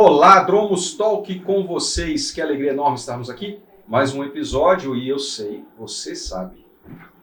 Olá, Dromos Talk com vocês. Que alegria enorme estarmos aqui. Mais um episódio e eu sei, você sabe,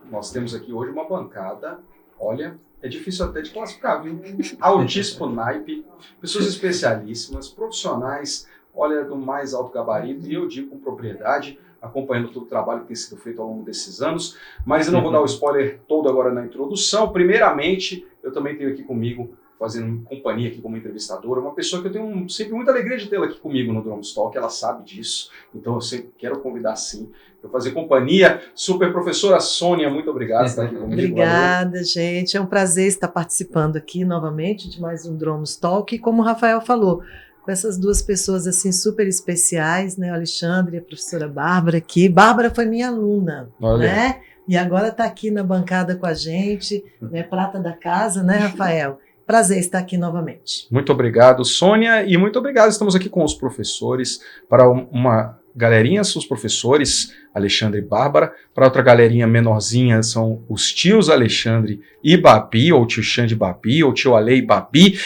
nós temos aqui hoje uma bancada, olha, é difícil até de classificar, viu? Altíssimo naipe, pessoas especialíssimas, profissionais, olha, do mais alto gabarito, e eu digo com propriedade, acompanhando todo o trabalho que tem sido feito ao longo desses anos, mas eu não vou dar o spoiler todo agora na introdução. Primeiramente, eu também tenho aqui comigo, fazendo companhia aqui como entrevistadora, uma pessoa que eu tenho sempre muita alegria de tê-la aqui comigo no Dromos Talk, ela sabe disso, então eu sempre quero convidar sim, para fazer companhia. Super professora Sônia, muito obrigado por estar aqui comigo. Obrigada, gente, é um prazer estar participando aqui novamente de mais um Dromos Talk, e como o Rafael falou, com essas duas pessoas assim super especiais, né, o Alexandre e a professora Bárbara aqui. Bárbara foi minha aluna, né, e agora está aqui na bancada com a gente, né, prata da casa, né, Rafael? Prazer estar aqui novamente. Muito obrigado, Sônia, e muito obrigado. Estamos aqui com os professores, para uma galerinha são os professores, Alexandre e Bárbara, para outra galerinha menorzinha são os tios Alexandre e Babi, ou tio Xande e Babi, ou tio Ale e Babi.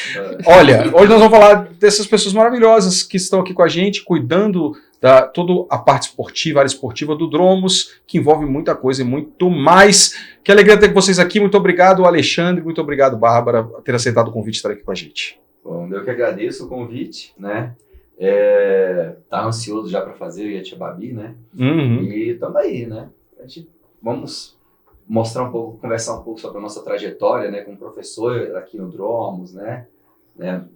Olha, hoje nós vamos falar dessas pessoas maravilhosas que estão aqui com a gente, cuidando da toda a parte esportiva, a área esportiva do Dromos, que envolve muita coisa e muito mais. Que alegria ter com vocês aqui. Muito obrigado, Alexandre, muito obrigado, Bárbara, por ter aceitado o convite de estar aqui com a gente. Bom, eu que agradeço o convite, né? Tá ansioso já para fazer, eu e a tia Babi, né? E estamos aí, né? Vamos mostrar um pouco, conversar um pouco sobre a nossa trajetória, né? Como professor aqui no Dromos, né?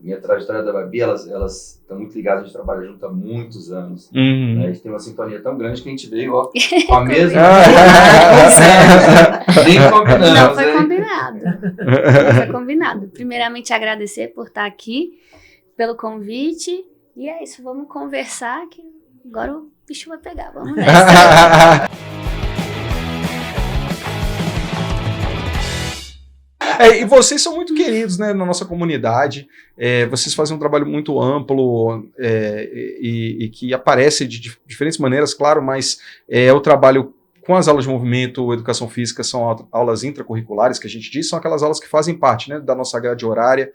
Minha trajetória da Babi, elas estão muito ligadas, a gente trabalha junto há muitos anos. Né? A gente tem uma sintonia tão grande que a gente veio ó, com a mesma. Nem combinamos. Não foi combinado. Não foi combinado. Primeiramente, agradecer por estar aqui, pelo convite. E é isso, vamos conversar que agora o bicho vai pegar. Vamos nessa. E vocês são muito queridos, né, na nossa comunidade, vocês fazem um trabalho muito amplo e que aparece de diferentes maneiras, claro, mas o trabalho com as aulas de movimento, educação física, são aulas intracurriculares, que a gente diz, são aquelas aulas que fazem parte, né, da nossa grade horária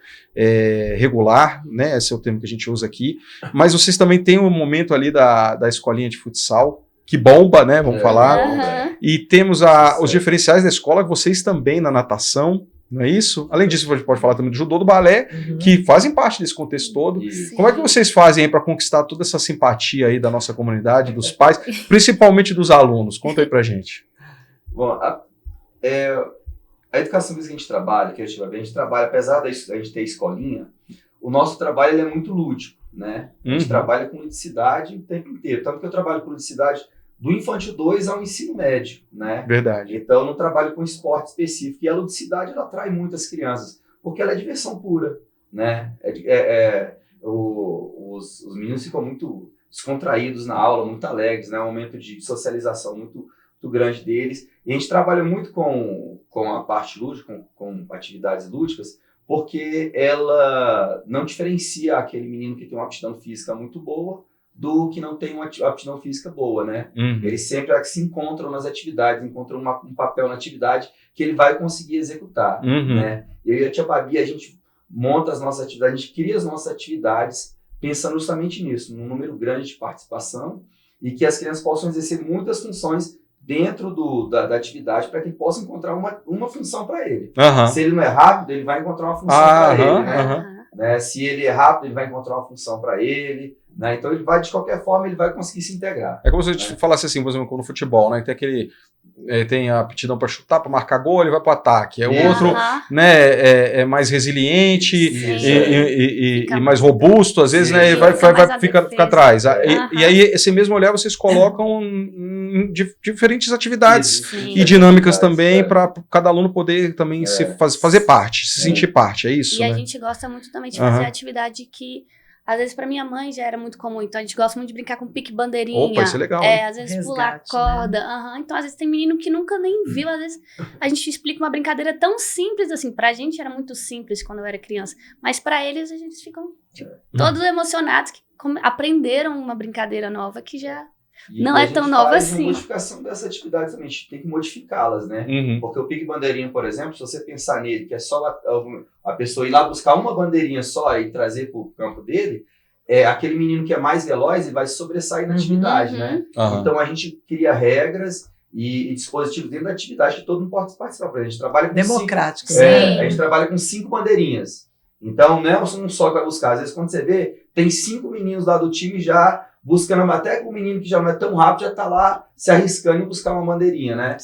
regular, né, esse é o termo que a gente usa aqui, mas vocês também têm um momento ali da escolinha de futsal, que bomba, né, vamos falar, e temos os diferenciais da escola, vocês também na natação, não é isso? Além disso, a gente pode falar também do judô, do balé, que fazem parte desse contexto todo. Sim. Como é que vocês fazem aí para conquistar toda essa simpatia aí da nossa comunidade, dos pais, principalmente dos alunos? Conta aí pra gente. Bom, a educação física que a gente trabalha, que a gente trabalha, apesar da gente ter escolinha, o nosso trabalho ele é muito lúdico, né? A gente trabalha com ludicidade o tempo inteiro. Tanto que eu trabalho com ludicidade do infantil 2 ao ensino médio, né? Verdade. Então, eu não trabalho com esporte específico. E a ludicidade, ela atrai muitas crianças, porque ela é diversão pura, né? Os meninos ficam muito descontraídos na aula, muito alegres, né? Um momento de socialização muito grande deles. E a gente trabalha muito com a parte lúdica, com atividades lúdicas, porque ela não diferencia aquele menino que tem uma aptidão física muito boa do que não tem uma aptidão física boa, né? Eles sempre se encontram nas atividades, encontram um papel na atividade que ele vai conseguir executar, né? Eu e a tia Babi, a gente monta as nossas atividades, a gente cria as nossas atividades pensando justamente nisso, num número grande de participação e que as crianças possam exercer muitas funções dentro da atividade para que ele possa encontrar uma função para ele. Se ele não é rápido, ele vai encontrar uma função para ele, né? Se ele é rápido, ele vai encontrar uma função para ele, né? Então ele vai, de qualquer forma, ele vai conseguir se integrar. É como se a gente falasse assim, por exemplo, no futebol, né? Tem aquele tem a aptidão para chutar, para marcar gol, ele vai para o ataque. O outro, né, é mais resiliente e mais robusto, às vezes, né, fica atrás. E aí, esse mesmo olhar, vocês colocam em diferentes atividades e dinâmicas também, para cada aluno poder também fazer parte, se sentir parte, é isso? E a gente gosta muito também de fazer atividade que às vezes pra minha mãe já era muito comum, então a gente gosta muito de brincar com pique-bandeirinha. Opa, isso é legal. Às vezes pular corda. Né? Então às vezes tem menino que nunca nem viu, às vezes a gente explica uma brincadeira tão simples assim. Pra gente era muito simples quando eu era criança, mas pra eles a gente ficam todos emocionados que aprenderam uma brincadeira nova que já não é tão nova assim. A modificação dessas atividades também, a gente tem que modificá-las, né? Porque o pique-bandeirinha, por exemplo, se você pensar nele, que é só a pessoa ir lá buscar uma bandeirinha só e trazer para o campo dele, aquele menino que é mais veloz e vai sobressair na atividade, né? Então a gente cria regras e dispositivos dentro da atividade que todo mundo pode participar. A gente trabalha com democrático. a gente trabalha com 5 bandeirinhas. Então não é um só que vai buscar. Às vezes quando você vê, tem 5 meninos lá do time já buscando, até o menino que já não é tão rápido, já está lá se arriscando em buscar uma bandeirinha, né?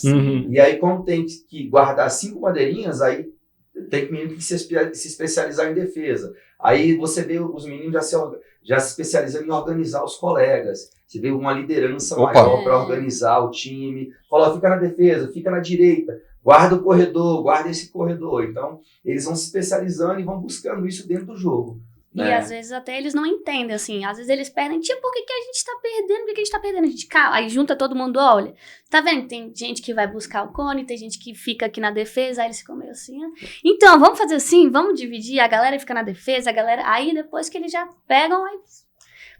E aí, como tem que guardar 5 bandeirinhas, aí tem que menino que se especializar em defesa. Aí você vê os meninos já se especializando em organizar os colegas. Você vê uma liderança maior para organizar o time. Fala, fica na defesa, fica na direita, guarda o corredor, guarda esse corredor. Então, eles vão se especializando e vão buscando isso dentro do jogo. E às vezes até eles não entendem, assim, às vezes eles perdem, por que a gente tá perdendo? Por que a gente tá perdendo? A gente aí junta todo mundo, olha, tá vendo? Tem gente que vai buscar o cone, tem gente que fica aqui na defesa, aí eles ficam meio assim, então, vamos fazer assim, vamos dividir, a galera fica na defesa, aí depois que eles já pegam, aí...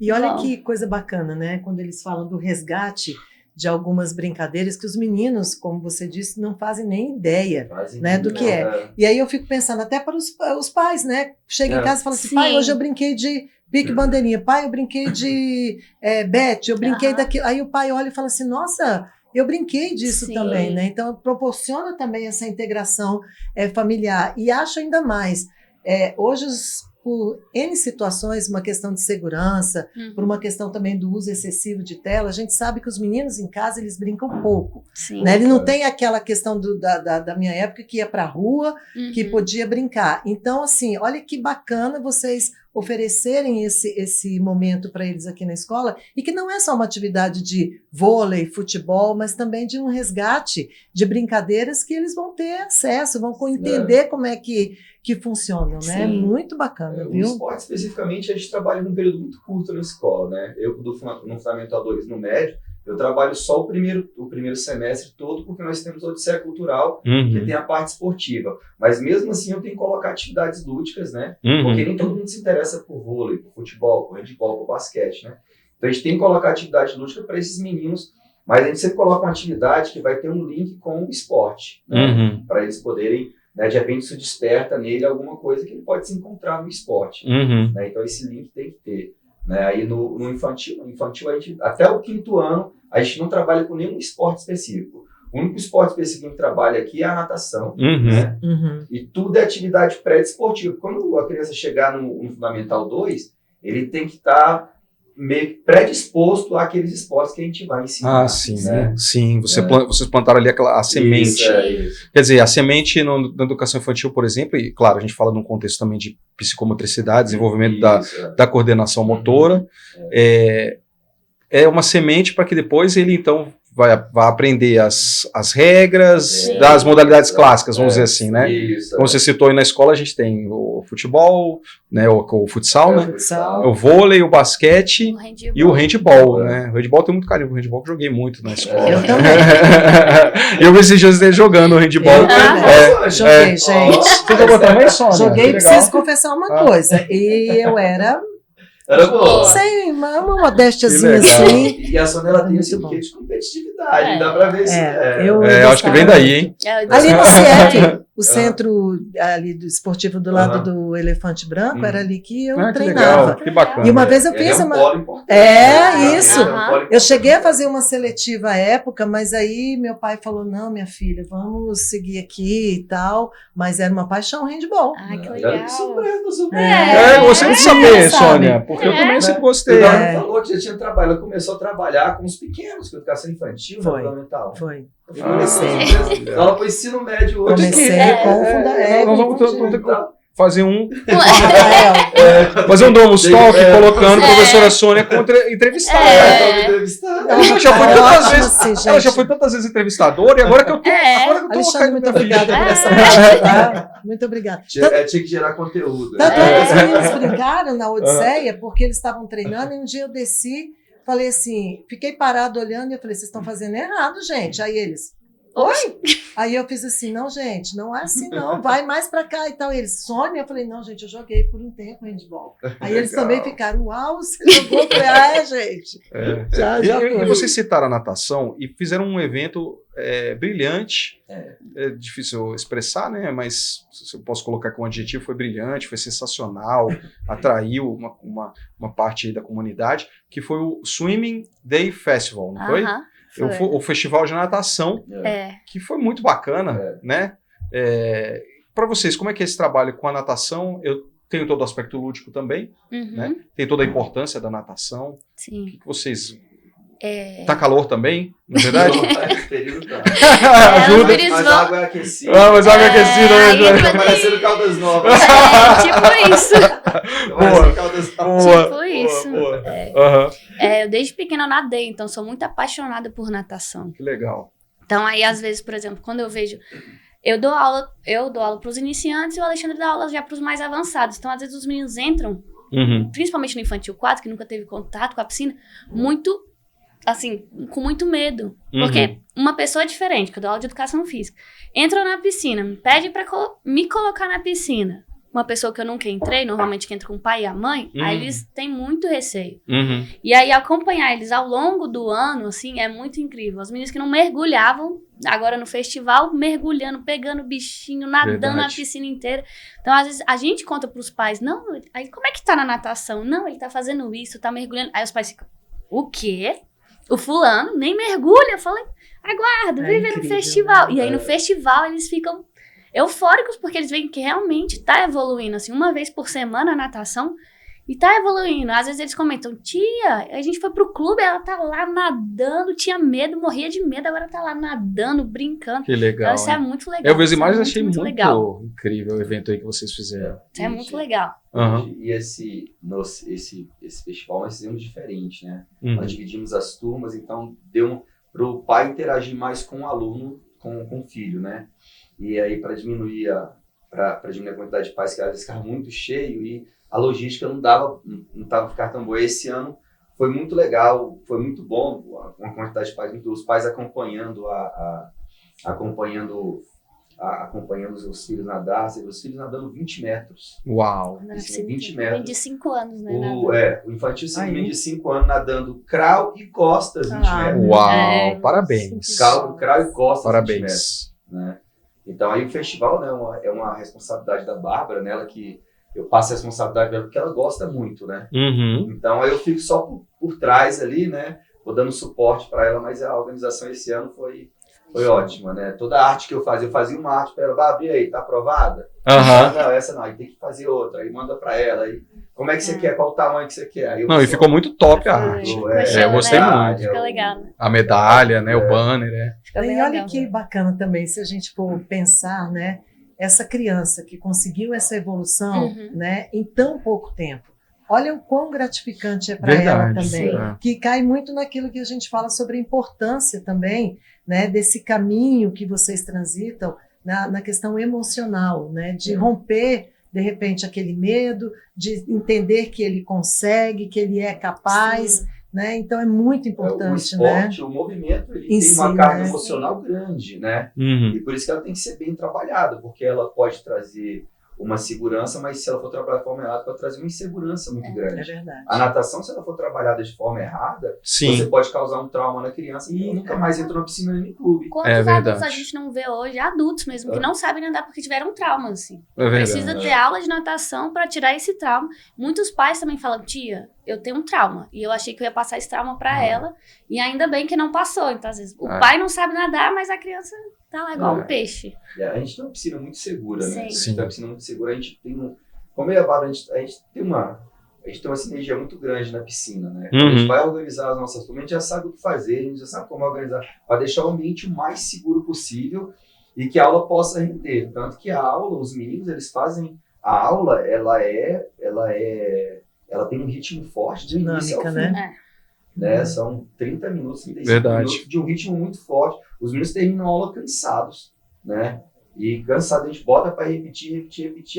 E olha que coisa bacana, né? Quando eles falam do resgate de algumas brincadeiras que os meninos, como você disse, não fazem nem ideia, né, do que é. E aí eu fico pensando até para os pais, né? Chega em casa e fala assim, pai, hoje eu brinquei de pique bandeirinha, pai, eu brinquei de bete, eu brinquei daquilo. Aí o pai olha e fala assim, nossa, eu brinquei disso também, né? Então proporciona também essa integração familiar. E acho ainda mais, hoje por N situações, uma questão de segurança, por uma questão também do uso excessivo de tela, a gente sabe que os meninos em casa, eles brincam pouco. Né? Ele não tem aquela questão da minha época que ia para a rua, que podia brincar. Então, assim, olha que bacana vocês oferecerem esse momento para eles aqui na escola, e que não é só uma atividade de vôlei, futebol, mas também de um resgate de brincadeiras que eles vão ter acesso, vão entender como é que funcionam, né? Muito bacana, viu? O esporte, especificamente, a gente trabalha num período muito curto na escola, né? Eu, no Fundamental 2, no médio, eu trabalho só o primeiro semestre todo, porque nós temos a Odisseia Cultural, que tem a parte esportiva. Mas mesmo assim eu tenho que colocar atividades lúdicas, né? Porque nem todo mundo se interessa por vôlei, por futebol, por handebol, por basquete, né? Então a gente tem que colocar atividade lúdica para esses meninos, mas a gente sempre coloca uma atividade que vai ter um link com o esporte, né? Para eles poderem, né, de repente isso desperta nele alguma coisa que ele pode se encontrar no esporte. Né? Então esse link tem que ter. Né? Aí no infantil a gente, até o 5º ano, a gente não trabalha com nenhum esporte específico. O único esporte específico que a gente trabalha aqui é a natação. Né? E tudo é atividade pré-desportiva. Quando a criança chegar no Fundamental 2, ele tem que estar meio predisposto àqueles esportes que a gente vai ensinar. Sim. Né? Sim, vocês plantaram ali a semente. Isso. Quer dizer, a semente na educação infantil, por exemplo, e claro, a gente fala num contexto também de psicomotricidade, desenvolvimento da coordenação motora, é uma semente para que depois ele, então, vai aprender as regras das modalidades clássicas, vamos dizer assim, né? Como você citou aí na escola, a gente tem o futebol, né, o futsal, né? O vôlei, o basquete e o handebol, né? O handebol tem muito carinho, o handebol que eu joguei muito na escola. Eu também. Eu vi esses dias jogando o handebol. Joguei, gente. Você jogou também, Sônia? Joguei, preciso confessar uma coisa. E eu era boa. Sem uma modéstiazinha assim. E a Sônia, ela tem esse quê de competitividade, dá pra ver isso. Eu acho que vem daí, hein? Ali no CIEP, o centro ali do esportivo do lado do Elefante Branco, era ali que eu treinava. Que bacana. E uma vez eu fiz isso. Eu cheguei a fazer uma seletiva à época, mas aí meu pai falou, não, minha filha, vamos seguir aqui e tal. Mas era uma paixão handball. Ai, que legal. Eu gostei de saber, Sônia, porque eu também sempre gostei. Ela falou que já tinha trabalho, ela começou a trabalhar com os pequenos, com a educação infantil, fundamental. Foi. Ela foi ensino médio hoje. Comecei com fundamental. Nós vamos ter que fazer fazer um Domus Talk colocando a professora Sônia como entrevistada. Ela já foi tantas vezes entrevistadora e agora que eu tô. Alexandre, muito obrigada por essa parte, tá? Muito obrigada. Tinha que gerar conteúdo. Tanto é que os meninos brincaram na Odisseia porque eles estavam treinando e um dia eu desci, falei assim, fiquei parado olhando e eu falei, vocês estão fazendo errado, gente. Aí eles, oi? Aí eu fiz assim, não, gente, não é assim não, vai mais pra cá e tal. E eles, Sônia, eu falei, não, gente, eu joguei por um tempo handball. Aí eles Legal. também ficaram, uau, você jogou? Eu falei, gente. Já E vocês citaram a natação e fizeram um evento brilhante. É difícil expressar, né? Mas se eu posso colocar como adjetivo, foi brilhante, foi sensacional, atraiu uma parte aí da comunidade, que foi o Swimming Day Festival, não foi? Aham, O festival de natação, que foi muito bacana, né? Para vocês, como é que é esse trabalho com a natação? Eu tenho todo o aspecto lúdico também, né? Tem toda a importância da natação. Sim. O que vocês... Tá calor também, na verdade? Esse período tá. Ajuda. Mas a água é aquecida. Mas água aquecida aí hoje. Tá parecendo Caldas Novas. Tipo isso. Parecendo Caldas Novas. Tipo isso. Boa. Aham. Eu desde pequena nadei, então sou muito apaixonada por natação. Que legal. Então aí, às vezes, por exemplo, quando eu vejo... Eu dou aula para os iniciantes e o Alexandre dá aula já para os mais avançados. Então, às vezes, os meninos entram, principalmente no Infantil 4, que nunca teve contato com a piscina, muito, assim, com muito medo. Porque uma pessoa diferente, que eu dou aula de educação física, entra na piscina, me pede para me colocar na piscina. Uma pessoa que eu nunca entrei, normalmente que entra com o pai e a mãe, aí eles têm muito receio. E aí, acompanhar eles ao longo do ano, assim, é muito incrível. Os meninos que não mergulhavam, agora no festival, mergulhando, pegando bichinho, nadando na piscina inteira. Então, às vezes, a gente conta pros pais, não, aí como é que tá na natação? Não, ele tá fazendo isso, tá mergulhando. Aí os pais ficam, o quê? O fulano nem mergulha? Eu falei, aguarda, vem ver no festival. E aí, no festival, eles ficam eufóricos, porque eles veem que realmente tá evoluindo, assim, uma vez por semana a natação, e tá evoluindo. Às vezes eles comentam, tia, a gente foi pro clube, ela tá lá nadando, tinha medo, morria de medo, agora tá lá nadando, brincando. Que legal. Então isso é muito legal. Eu vi as imagens, achei muito legal. incrível o evento aí que vocês fizeram. Isso é muito legal. E esse festival nós fizemos diferente, né? Nós dividimos as turmas, então deu pro pai interagir mais com o aluno, com o filho, né? E aí, para diminuir a quantidade de pais, que às vezes ficava muito cheio e a logística não tava ficando tão boa. Esse ano foi muito legal, foi muito bom, uma quantidade de pais, os pais acompanhando acompanhando os seus filhos nadar, os filhos nadando 20 metros. Uau! Assim, 20 metros. De 5 anos, né? O infantil de 5 anos nadando crawl e costas 20 metros. Uau! Parabéns! Crawl e costas Parabéns. 20 metros. Né? Então aí o festival, né, é uma responsabilidade da Bárbara, nela que eu passo a responsabilidade dela porque ela gosta muito, né? Então aí eu fico só por trás ali, né? Vou dando suporte para ela, mas a organização esse ano foi ótima, né? Toda a arte que eu fazia uma arte para ela, vai abrir aí, tá aprovada? Não, essa não, aí tem que fazer outra, aí manda para ela, aí como é que você quer, qual o tamanho que você quer? Aí e ficou muito top a arte. Eu gostei muito. Fica legal, né? A medalha, né? O banner, Fica bem E olha legal, que bacana também, se a gente for pensar, né? Essa criança que conseguiu essa evolução, né, em tão pouco tempo. Olha o quão gratificante é para ela também, que cai muito naquilo que a gente fala sobre a importância também, né, desse caminho que vocês transitam na questão emocional, né, de romper, de repente, aquele medo, de entender que ele consegue, que ele é capaz, né, então é muito importante. O esporte, o movimento, ele tem uma carga emocional grande, né, e por isso que ela tem que ser bem trabalhada, porque ela pode trazer uma segurança, mas se ela for trabalhar de forma errada, pode trazer uma insegurança muito grande. É verdade. A natação, se ela for trabalhada de forma errada, você pode causar um trauma na criança e nunca mais entra na piscina nem no clube. Quantos adultos a gente não vê hoje, adultos mesmo, que não sabem nadar porque tiveram trauma, assim. Precisa ter aula de natação para tirar esse trauma. Muitos pais também falam, tia, eu tenho um trauma, e eu achei que eu ia passar esse trauma para ela, e ainda bem que não passou. Então, às vezes, o pai não sabe nadar, mas a criança tá lá igual um peixe. A gente tem uma piscina muito segura, né? Sim. A gente tem uma piscina muito segura, a gente tem como é a Bárbara, a gente tem uma sinergia muito grande na piscina, né? Quando a gente vai organizar as nossas turmas, a gente já sabe o que fazer, a gente já sabe como organizar, para deixar o ambiente o mais seguro possível e que a aula possa render. Tanto que a aula, os meninos, eles fazem a aula, ela tem um ritmo forte de início ao fim. Né? São 30 minutos, 35 minutos de um ritmo muito forte. Os meninos terminam a aula cansados, né? E cansado, a gente bota para repetir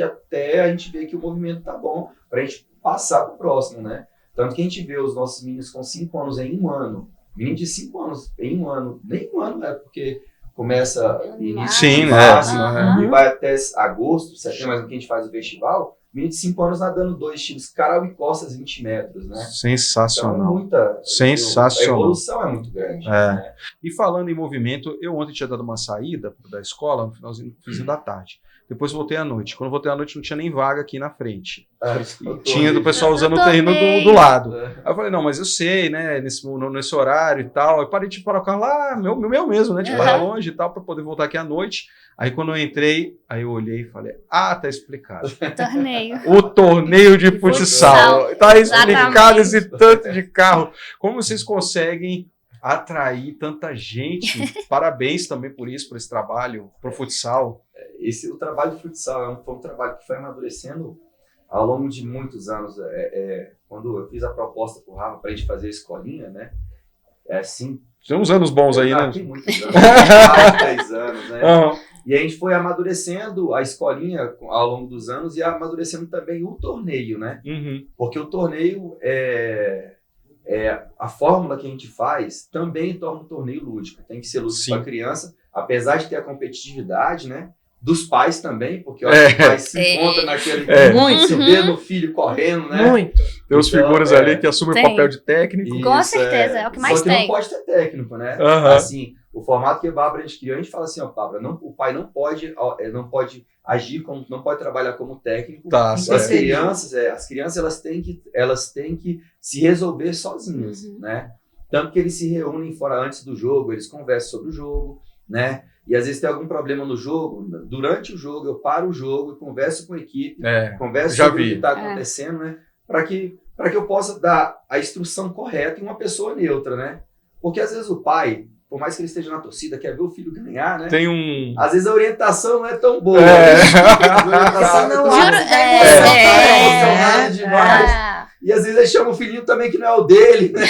até a gente ver que o movimento tá bom, para a gente passar para o próximo, né? Tanto que a gente vê os nossos meninos com 5 anos em um ano, menino de 5 anos em um ano, nem um ano, porque começa início Sim, de né? março Aham. e vai até agosto, setembro, mais que a gente faz o festival, menino de 5 anos nadando 2 estilos Caral e Costas 20 metros, né? Então, Sensacional. a Sensacional. evolução é muito grande. É. Né? E falando em movimento, eu ontem tinha dado uma saída da escola, no finalzinho da tarde. Depois voltei à noite. Quando voltei à noite, não tinha nem vaga aqui na frente. E tinha do pessoal usando o terreno do lado. Aí eu falei, não, mas eu sei, né, nesse horário e tal. Eu parei de parar o carro lá, meu mesmo, né, de parar longe e tal, para poder voltar aqui à noite. Aí quando eu entrei, aí eu olhei e falei, tá explicado. Torneio. O torneio de futsal. Tá explicado esse tanto de carro. Como vocês conseguem atrair tanta gente? Parabéns também por isso, por esse trabalho, pro futsal. O trabalho do futsal foi um trabalho que foi amadurecendo ao longo de muitos anos. Quando eu fiz a proposta pro Rafa para a gente fazer a escolinha, né? Assim. Tem uns anos bons aí, né? Tem muitos anos, mais de 10 anos, né? Uhum. E a gente foi amadurecendo a escolinha ao longo dos anos e amadurecendo também o torneio, né? Uhum. Porque o torneio a fórmula que a gente faz também torna o torneio lúdico. Tem que ser lúdico para a criança, apesar de ter a competitividade, né? Dos pais também, porque eu acho que o pai se encontra naquele Muito. vê no filho correndo, né? Muito. Tem os figuras ali que assumem o papel de técnico. Isso, Com certeza, é o que mais só que tem. não pode ter técnico, né? Uhum. Assim, o formato que a Bárbara a gente criou, a gente fala assim, Bárbara, o pai não pode agir como, não pode trabalhar como técnico. Tá, As crianças elas têm que se resolver sozinhas, né? Tanto que eles se reúnem fora antes do jogo, eles conversam sobre o jogo, né? E às vezes tem algum problema no jogo, durante o jogo eu paro o jogo e converso com a equipe, converso sobre o que está acontecendo, né? Para que eu possa dar a instrução correta em uma pessoa neutra, né? Porque às vezes o pai, por mais que ele esteja na torcida, quer ver o filho ganhar, né? Às vezes a orientação não é tão boa. E às vezes ele chama o filhinho também que não é o dele, né?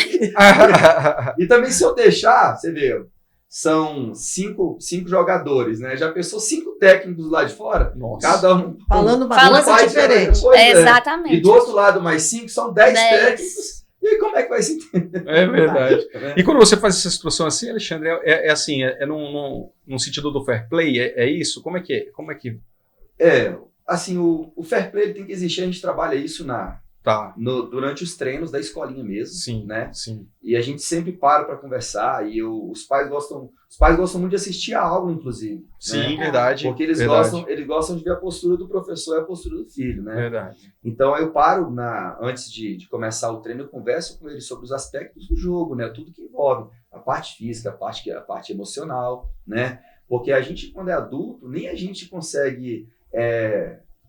E também se eu deixar, você vê, são cinco jogadores, né? Já pensou 5 técnicos lá de fora? Nossa. Cada um falando uma coisa diferente. Exatamente. E do outro lado mais 5 são 10 técnicos. E aí como é que vai se entender? É verdade. E quando você faz essa instrução assim, Alexandre, assim, num sentido do fair play, é isso? Como é que assim, o fair play tem que existir, a gente trabalha isso durante os treinos da escolinha mesmo, sim, né? Sim. E a gente sempre para conversar e os pais gostam muito de assistir a aula, inclusive. Sim, né? verdade. Porque eles gostam de ver a postura do professor e a postura do filho, né? Verdade. Então eu paro antes de começar o treino, eu converso com eles sobre os aspectos do jogo, né? Tudo que envolve a parte física, a parte emocional, né? Porque a gente, quando é adulto, nem a gente consegue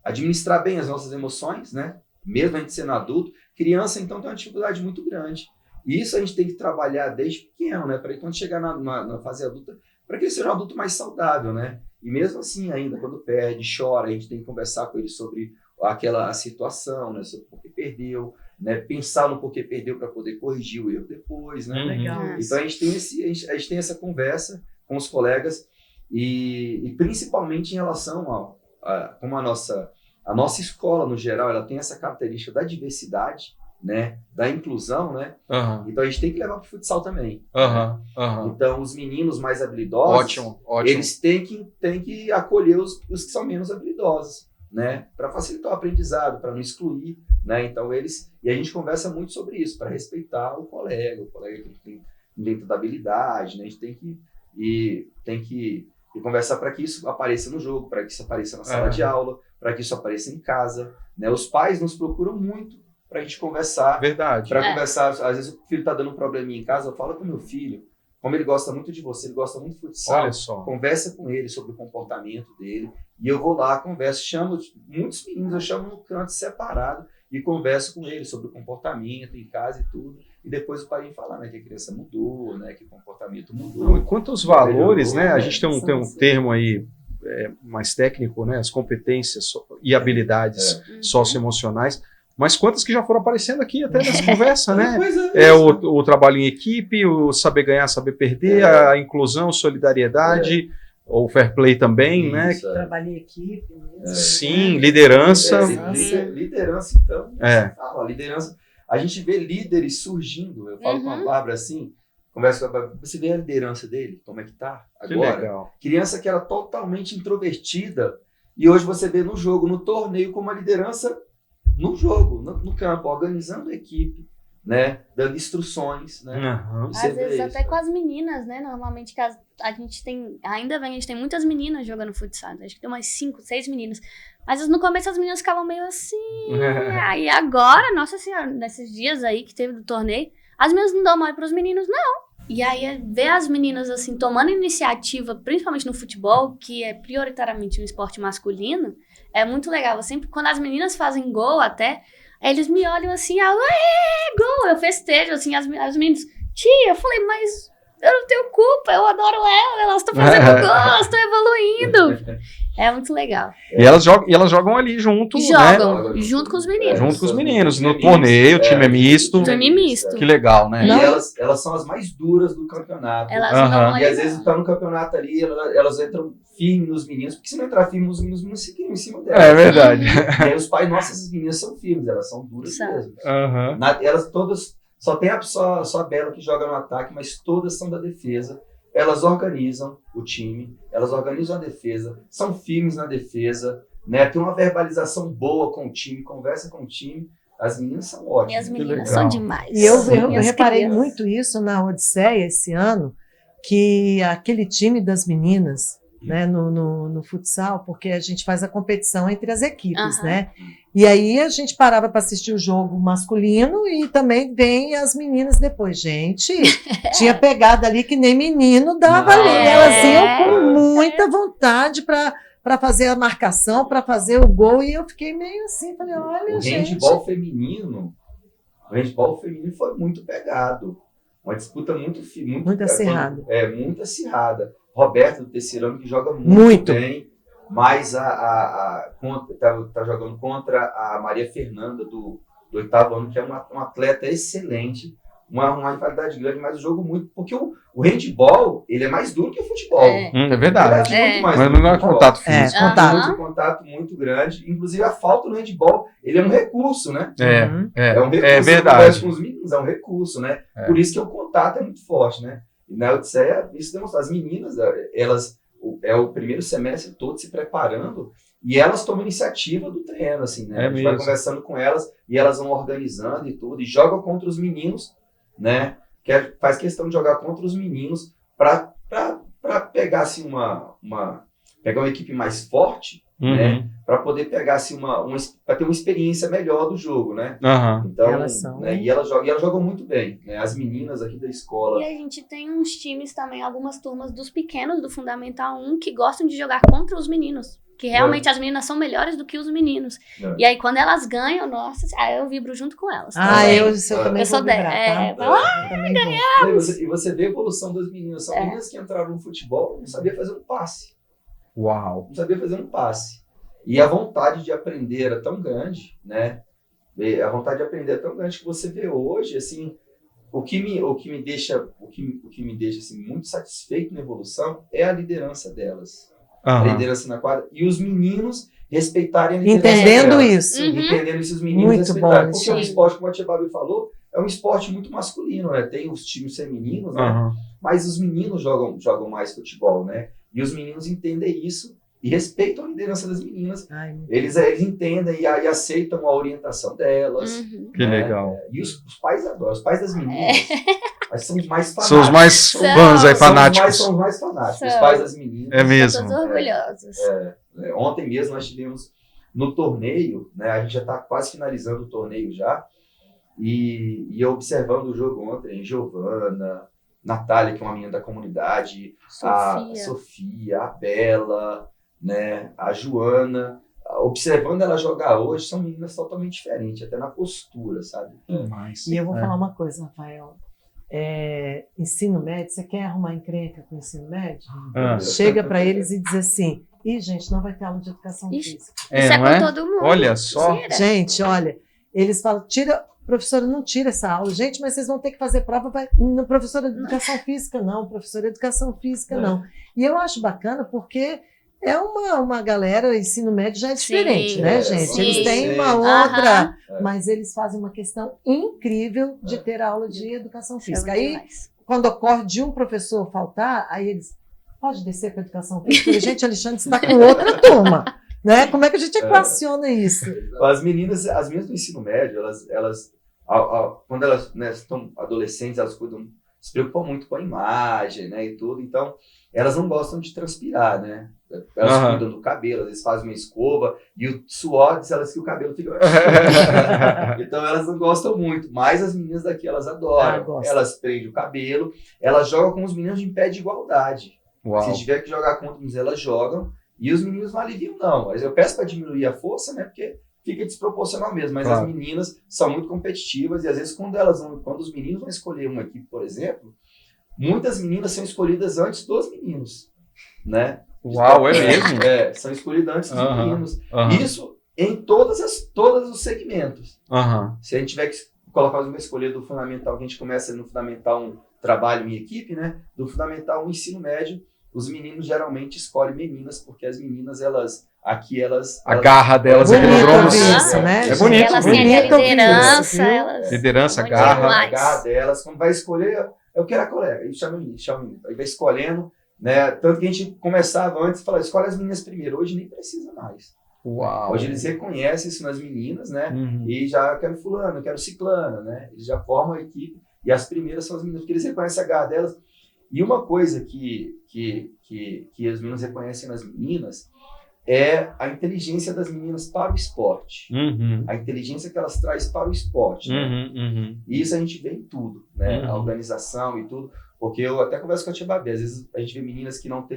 administrar bem as nossas emoções, né? Mesmo a gente sendo adulto. Criança, então, tem uma dificuldade muito grande. E isso a gente tem que trabalhar desde pequeno, né? Para quando chegar na fase adulta, para que ele seja um adulto mais saudável, né? E mesmo assim, ainda, quando perde, chora, a gente tem que conversar com ele sobre a situação, né? Sobre por que perdeu, né? Pensar no porquê perdeu para poder corrigir o erro depois, né? Legal. Então, a gente tem essa conversa com os colegas e principalmente em relação como a nossa escola, no geral, ela tem essa característica da diversidade, né, da inclusão, né? Então a gente tem que levar para o futsal também. Então os meninos mais habilidosos, ótimo. Eles têm que acolher os que são menos habilidosos, né? Para facilitar o aprendizado, para não excluir, né? Então e a gente conversa muito sobre isso, para respeitar o colega que tem dentro da habilidade, né? A gente tem que conversar para que isso apareça no jogo, para que isso apareça na sala de aula, para que isso apareça em casa, né? Os pais nos procuram muito para a gente conversar. Verdade. Para conversar, às vezes o filho está dando um probleminha em casa, eu falo com o meu filho, como ele gosta muito de você, ele gosta muito de futsal, olha só. Conversa com ele sobre o comportamento dele, e eu vou lá, converso, chamo muitos meninos, eu chamo no canto separado e converso com ele sobre o comportamento em casa e tudo, e depois o pai vem falar, né, que a criança mudou, né, que o comportamento mudou. E quanto aos valores, né, a gente tem um termo aí mais técnico, né, as competências e habilidades socioemocionais, mas quantas que já foram aparecendo aqui até nessa conversa, né? O trabalho em equipe, o saber ganhar, saber perder, a inclusão, solidariedade, o fair play também, né? Trabalho em equipe mesmo. Sim, liderança. Liderança, então. Liderança. A gente vê líderes surgindo, eu falo com a Bárbara assim, conversa com a Babi, você vê a liderança dele, como é que tá Que agora? legal. Criança que era totalmente introvertida, e hoje você vê no jogo, no torneio, como uma liderança no jogo, no campo, organizando a equipe, né? Dando instruções, né? Aham. Você Às vê vezes isso, até né? com as meninas, né? Normalmente que a gente tem, ainda bem, a gente tem muitas meninas jogando futsal. Acho que tem umas 5, 6 meninas. Mas no começo as meninas ficavam meio assim. Aí agora, nossa senhora, nesses dias aí que teve do torneio, as meninas não dão mole pros meninos, não. E aí ver as meninas assim tomando iniciativa, principalmente no futebol, que é prioritariamente um esporte masculino, é muito legal. Eu sempre, quando as meninas fazem gol até, eles me olham assim, gol! Eu festejo, assim, as meninas, tia, eu falei, mas eu não tenho culpa, eu adoro elas estão fazendo gol, elas estão evoluindo. É muito legal. E elas jogam ali junto, né? Jogam, junto com os meninos. Junto com os meninos. No Time torneio, o misto, time é misto. Time misto. Que legal, né? E Não. elas são as mais duras do campeonato. Elas Aham. não dão mole, E às não. vezes tá no campeonato ali, elas entram firme nos meninos, porque se não entrar firme nos meninos se criam em cima delas. É verdade. E aí os pais, nossa, essas meninas são firmes, elas são duras São. mesmo. Aham. Elas todas, só tem só a Bela que joga no ataque, mas todas são da defesa. Elas organizam o time, elas organizam a defesa, são firmes na defesa, né? Tem uma verbalização boa com o time, conversa com o time. As meninas são E ótimas. as meninas legal. são demais. E eu E as reparei crianças. muito isso na Odisseia esse ano, que aquele time das meninas, né, no futsal, porque a gente faz a competição entre as equipes, Aham. né? E aí a gente parava para assistir o jogo masculino e também vem as meninas depois. Gente, tinha pegada ali que nem menino dava Não, ali. é. Elas iam com muita vontade para fazer a marcação, para fazer o gol, e eu fiquei meio assim, falei, olha, O gente. handball feminino foi muito pegado. Uma disputa Muito acirrada. Muito acirrada. Roberta do terceiro ano que joga Muito. bem, mas tá jogando contra a Maria Fernanda do oitavo ano, que é uma atleta excelente, uma rivalidade grande, mas o jogo muito. Porque o handball, ele é mais duro que o futebol. É verdade. Ele é muito mais Mas duro que não o é futebol. contato É, físico. contato. Um contato muito grande. Inclusive, a falta no handball, ele é um recurso, né? Uhum. É um recurso. É Eu verdade. converso com os meninos, é um recurso, né? É. Por isso que o contato é muito forte, né? E na Odisseia, isso demonstra. As meninas, é o primeiro semestre todo se preparando e elas tomam iniciativa do treino, assim, né? É a gente vai mesmo. conversando com elas e elas vão organizando e tudo, e jogam contra os meninos, né? Faz questão de jogar contra os meninos para pegar, assim, pegar uma equipe mais forte, Uhum. né? Para poder pegar, assim, para ter uma experiência melhor do jogo, né? Aham. Então, Elas são- né, e elas jogam muito bem, né? As meninas aqui da escola. E a gente tem uns times também, algumas turmas dos pequenos do Fundamental 1 que gostam de jogar contra os meninos. Que realmente as meninas são melhores do que os meninos. É. E aí, quando elas ganham, nossa, aí eu vibro junto com elas. Ah, também. eu também Eu sou vou vibrar, dela. tá? Vai Eu também vou. E você vê a evolução das meninas. São meninas que entraram no futebol e não sabiam fazer um passe. Uau. Não sabia fazer um passe. E a vontade de aprender era tão grande, né? A vontade de aprender é tão grande que você vê hoje, assim, o que me deixa assim, muito satisfeito na evolução é a liderança delas. A Aham. liderança na quadra. E os meninos respeitarem a liderança Entendendo delas. isso. Uhum. Entendendo isso, os meninos Muito respeitarem. bom, Porque é um sim. esporte, como a Tia Babi falou, é um esporte muito masculino, né? Tem os times femininos, né? Aham. Mas os meninos jogam mais futebol, né? E os meninos entendem isso e respeitam a liderança das meninas. Ai, Eles entendem e aceitam a orientação delas. Uhum. Que né? legal. E os pais adoram. Os pais das meninas mas são os mais fanáticos. São os mais São. fãs aí, São fanáticos. os mais fanáticos. Os São. pais das meninas. É mesmo. São todos orgulhosos. Ontem mesmo nós tivemos no torneio, né? A gente já está quase finalizando o torneio já. E eu observando o jogo ontem, Giovana, Natália, que é uma menina da comunidade, a Sofia, a Bela, né? A Joana. Observando ela jogar hoje, são meninas totalmente diferentes, até na postura, sabe? Demais. E eu vou É. falar uma coisa, Rafael. Ensino médio, você quer arrumar encrenca com o ensino médio? Ah. Chega para eles e diz assim: ih, gente, não vai ter aula de educação Ixi. física. Isso é não com é? todo mundo. Olha só. Tira. Gente, olha, eles falam, professora, não tira essa aula. Gente, mas vocês vão ter que fazer prova. Não, professora de educação física, não. Professora de educação física, não. E eu acho bacana porque é uma galera, o ensino médio já é diferente, Sim, né, gente? sim. Eles têm uma Aham. outra, mas eles fazem uma questão incrível de ter aula de educação física. Aí, quando ocorre de um professor faltar, aí eles, pode descer para educação física? Eu falei, gente, Alexandre está com outra turma, né? Como é que a gente equaciona isso? As meninas do ensino médio, elas quando elas, né, estão adolescentes, elas se preocupam muito com a imagem, né, e tudo, então elas não gostam de transpirar, né? Elas cuidam do cabelo, às vezes fazem uma escova e o suor diz elas que o cabelo fica... Então elas não gostam muito, mas as meninas daqui elas adoram. Elas prendem o cabelo, elas jogam com os meninos em pé de igualdade. Uau. Se tiver que jogar contra eles, elas jogam e os meninos não aliviam, não. Mas eu peço para diminuir a força, né? Porque fica desproporcional mesmo. Mas claro, as meninas são muito competitivas e às vezes quando os meninos vão escolher uma equipe, por exemplo, muitas meninas são escolhidas antes dos meninos, né? Uau, é mesmo? São escolhidas antes dos meninos. Isso em todos os segmentos. Se a gente tiver que colocar uma escolha do fundamental, que a gente começa no fundamental um trabalho em equipe, né? Do fundamental um ensino médio, os meninos geralmente escolhem meninas, porque as meninas, a garra delas é bonito isso, né? É bonito. Elas têm a liderança, liderança, a garra delas, quando vai escolher, eu quero a colega, e chama o menino, aí vai escolhendo, né? Tanto que a gente começava antes e falava, escolhe as meninas primeiro, hoje nem precisa mais. Uau. Hoje eles reconhecem isso nas meninas, né? E já quero fulano, quero ciclana, né? Eles já formam a equipe e as primeiras são as meninas, porque eles reconhecem a garra delas. E uma coisa que os meninos reconhecem nas meninas é a inteligência das meninas para o esporte. A inteligência que elas trazem para o esporte. Né? E isso a gente vê em tudo, né? A organização e tudo. Porque eu até converso com a tia Babi, às vezes a gente vê meninas que não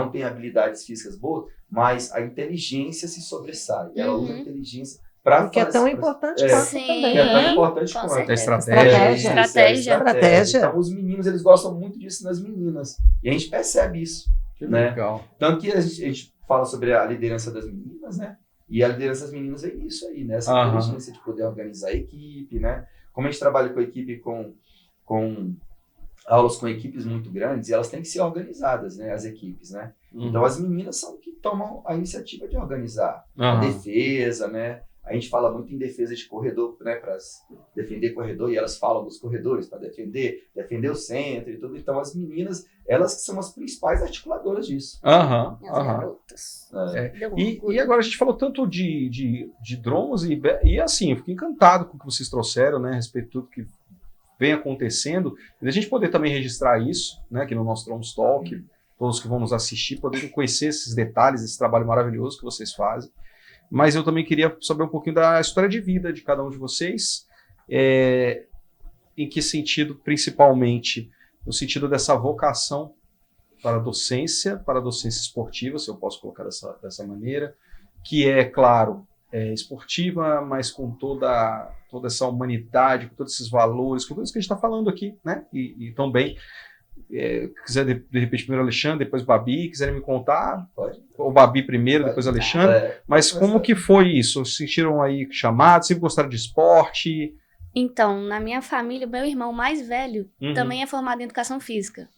têm habilidades físicas boas, mas a inteligência se sobressai. Ela usa a inteligência para fazer... Que é tão importante quanto também, que é tão importante quanto. A estratégia. Então, os meninos, eles gostam muito disso nas meninas. E a gente percebe isso. Que né? legal. Tanto que a gente fala sobre a liderança das meninas, né? E a liderança das meninas é isso aí, né? Essa inteligência de poder organizar a equipe, né? Como a gente trabalha com a equipe, com aulas com equipes muito grandes, e elas têm que ser organizadas, né? As equipes, né? Então, as meninas são que tomam a iniciativa de organizar a defesa, né? A gente fala muito em defesa de corredor, né, para defender corredor, e elas falam dos corredores para defender o centro e tudo. Então, as meninas, elas que são as principais articuladoras disso. As garotas. E agora a gente falou tanto de dromos e assim, eu fiquei encantado com o que vocês trouxeram, né, a respeito de tudo que vem acontecendo. E a gente poder também registrar isso, né, aqui no nosso Dromos Talk, todos que vão nos assistir, poderem conhecer esses detalhes, esse trabalho maravilhoso que vocês fazem. Mas eu também queria saber um pouquinho da história de vida de cada um de vocês, em que sentido, principalmente, no sentido dessa vocação para a docência esportiva, se eu posso colocar dessa maneira, que é, claro, esportiva, mas com toda essa humanidade, com todos esses valores, com tudo isso que a gente está falando aqui, né? E também... quiser de repente primeiro Alexandre, depois Babi, quiserem me contar, pode. O Babi primeiro, depois Alexandre, mas como que foi isso? Sentiram aí chamados, sempre gostaram de esporte? Então, na minha família, o meu irmão mais velho também é formado em educação física.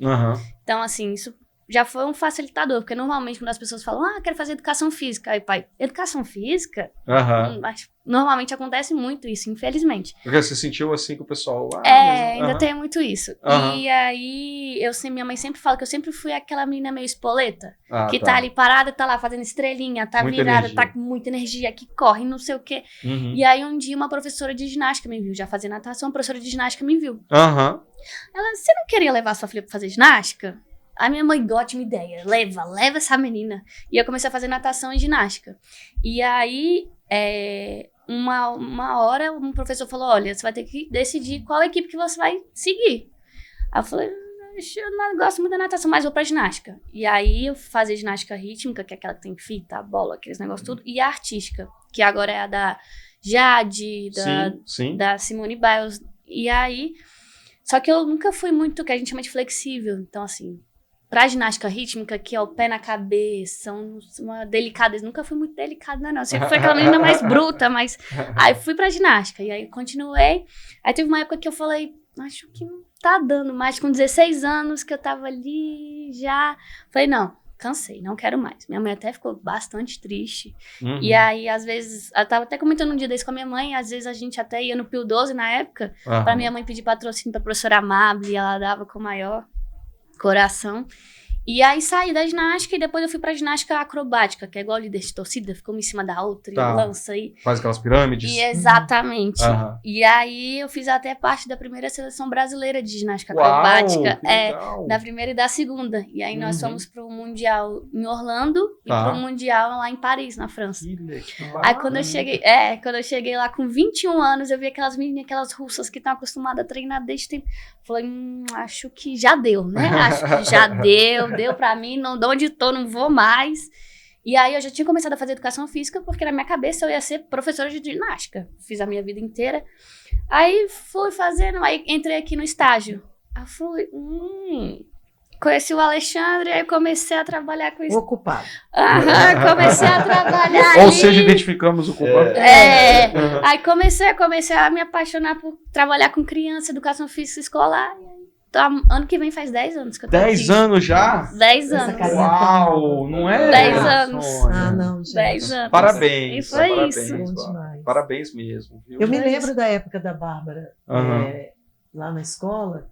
Então, assim, isso já foi um facilitador, porque normalmente quando as pessoas falam, quero fazer educação física, aí pai, educação física? Normalmente acontece muito isso, infelizmente. Porque você sentiu assim que o pessoal... ainda tem muito isso. E aí, minha mãe sempre fala que eu sempre fui aquela menina meio espoleta, que tá ali parada, tá lá fazendo estrelinha, tá muita virada, energia. Tá com muita energia, que corre, não sei o quê. E aí um dia uma professora de ginástica me viu, já fazia natação, a professora de ginástica me viu. Ela, você não queria levar sua filha pra fazer ginástica? A minha mãe, ótima ideia, leva essa menina. E eu comecei a fazer natação e ginástica. E aí, uma hora, um professor falou, olha, você vai ter que decidir qual equipe que você vai seguir. Aí eu falei, eu não gosto muito da natação, mas vou pra ginástica. E aí, eu fazia ginástica rítmica, que é aquela que tem fita, bola, aqueles negócios tudo, e a artística, que agora é a da Jade, da Simone Biles. E aí, só que eu nunca fui muito, que a gente chama de flexível. Então, assim... Pra ginástica rítmica, que é o pé na cabeça, uma delicadeza. Nunca fui muito delicada, não. Sempre fui aquela menina mais bruta, mas... Aí fui pra ginástica, e aí continuei. Aí teve uma época que eu falei, acho que não tá dando mais. Com 16 anos, que eu tava ali já... Falei, não, cansei, não quero mais. Minha mãe até ficou bastante triste. Uhum. E aí, às vezes, eu tava até comentando um dia desse com a minha mãe, às vezes a gente até ia no Pio 12 na época, pra minha mãe pedir patrocínio pra professora Amable, e ela dava com o maior coração. E aí saí da ginástica e depois eu fui pra ginástica acrobática, que é igual líder de torcida, fica uma em cima da outra e lança aí. Faz aquelas pirâmides. E exatamente. Aham. E aí eu fiz até parte da primeira seleção brasileira de ginástica Uau, acrobática. que legal. Da primeira e da segunda. E aí nós fomos pro Mundial em Orlando e Tá. pro Mundial lá em Paris, na França. Que legal. Aí quando eu cheguei lá com 21 anos, eu vi aquelas meninas, aquelas russas que estão acostumadas a treinar desde tempo. Falei, acho que já deu, né? Acho que já deu pra mim, não, de onde tô, não vou mais. E aí eu já tinha começado a fazer educação física, porque na minha cabeça eu ia ser professora de ginástica. Fiz a minha vida inteira. Aí fui fazendo, aí entrei aqui no estágio. Aí fui, conheci o Alexandre, aí comecei a trabalhar com isso. Ocupado. Comecei a trabalhar Ou ali. seja, identificamos o culpado. Aí comecei a me apaixonar por trabalhar com criança, educação física escolar. Ano que vem faz 10 anos que eu tô 10 aqui. anos já? 10 Essa anos. carinha Uau, não é? 10 anos. Sônia? Ah, não, gente. 10 anos. Parabéns. E foi parabéns, isso. Bom Bárbara. demais. Parabéns mesmo. Viu? Eu me lembro da época da Bárbara, Aham. lá na escola,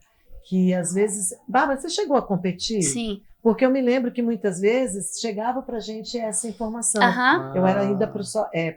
que às vezes... Bárbara, você chegou a competir? Sim. Porque eu me lembro que muitas vezes chegava para a gente essa informação. Aham. Eu era ainda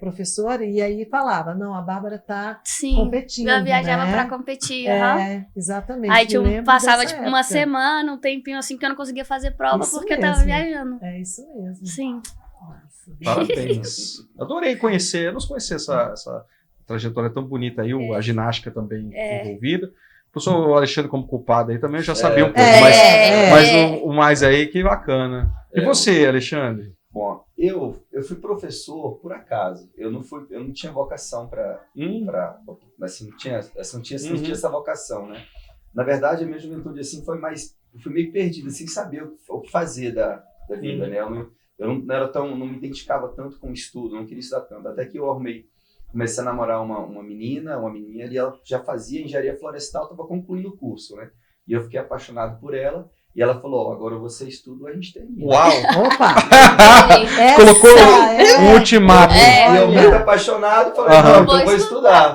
professora e aí falava, não, a Bárbara está Sim. competindo, Eu viajava né? pra competir. aham. Exatamente. Aí me lembro passava dessa tipo uma época. semana, um tempinho assim que eu não conseguia fazer prova Isso porque eu tava mesmo. viajando. É isso mesmo. Sim. Nossa. Parabéns. Adorei conhecer, não conhecer essa trajetória tão bonita aí, a ginástica também envolvida. O professor Alexandre como culpado aí também eu já sabia um pouco, mas o mais aí, que bacana. E você, Alexandre? Bom, eu fui professor por acaso. Eu não tinha vocação para assim, não tinha essa vocação, né? Na verdade, a minha juventude assim eu fui meio perdido, sem saber o que fazer da vida, né? Eu não era não me identificava tanto com o estudo, não queria estudar tanto. Até que eu comecei a namorar uma menina e ela já fazia engenharia florestal, estava concluindo o curso, né? E eu fiquei apaixonado por ela. E ela falou, agora você estuda, a gente termina. Uau! Opa! Colocou um ultimato. E eu muito apaixonado, falei, não, então eu vou estudar.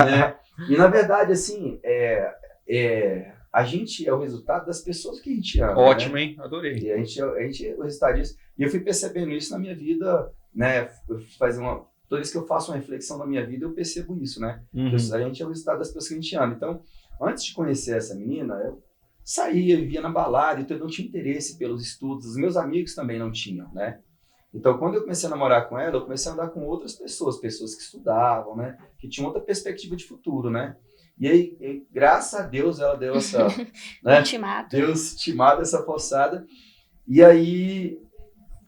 Né? E na verdade, assim, a gente é o resultado das pessoas que a gente ama. Ótimo, né? hein? Adorei. E a gente é o resultado disso. E eu fui percebendo isso na minha vida, né? Toda vez que eu faço uma reflexão na minha vida, eu percebo isso, né? A gente é o resultado das pessoas que a gente ama. Então, antes de conhecer essa menina, eu saía, vivia na balada, então eu não tinha interesse pelos estudos. Os meus amigos também não tinham, né? Então, quando eu comecei a namorar com ela, eu comecei a andar com outras pessoas que estudavam, né? Que tinham outra perspectiva de futuro, né? E aí, graças a Deus, ela deu essa... né? Ultimato. Deus timado essa forçada. E aí,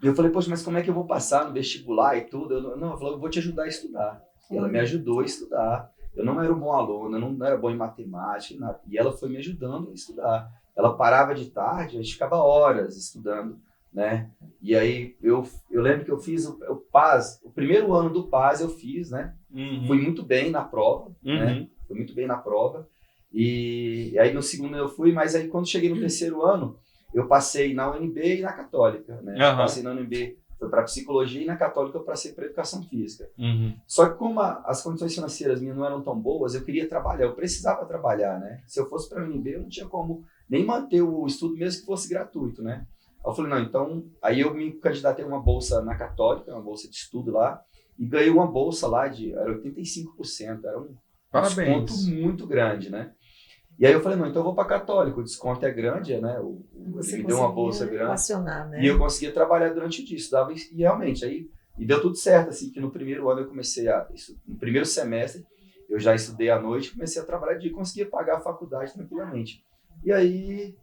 eu falei, poxa, mas como é que eu vou passar no vestibular e tudo? Ela falou, eu vou te ajudar a estudar. E ela me ajudou a estudar. Eu não era um bom aluno, eu não era bom em matemática, nada. E ela foi me ajudando a estudar. Ela parava de tarde, a gente ficava horas estudando, né? E aí, eu lembro que eu fiz o PAS, o primeiro ano do PAS eu fiz, né? Fui muito bem na prova, né? Fui muito bem na prova. E aí, no segundo eu fui, mas aí quando cheguei no terceiro ano, eu passei na UNB e na Católica, né? Passei na UNB, foi para psicologia, e na Católica eu passei para educação física. Só que como as condições financeiras minhas não eram tão boas, eu queria trabalhar, eu precisava trabalhar, né? Se eu fosse para a UNB, eu não tinha como nem manter o estudo, mesmo que fosse gratuito, né? Aí eu falei, não, então... Aí eu me candidatei a uma bolsa na Católica, uma bolsa de estudo lá, e ganhei uma bolsa lá era 85%, era um desconto muito grande, né? E aí eu falei, não, então eu vou para Católica, o desconto é grande, né? Ele me deu uma bolsa grande. Né? E eu conseguia trabalhar durante o dia, estudava e realmente, aí e deu tudo certo, assim, que no primeiro ano eu comecei no primeiro semestre, eu já estudei à noite, comecei a trabalhar de dia e conseguia pagar a faculdade tranquilamente. E aí,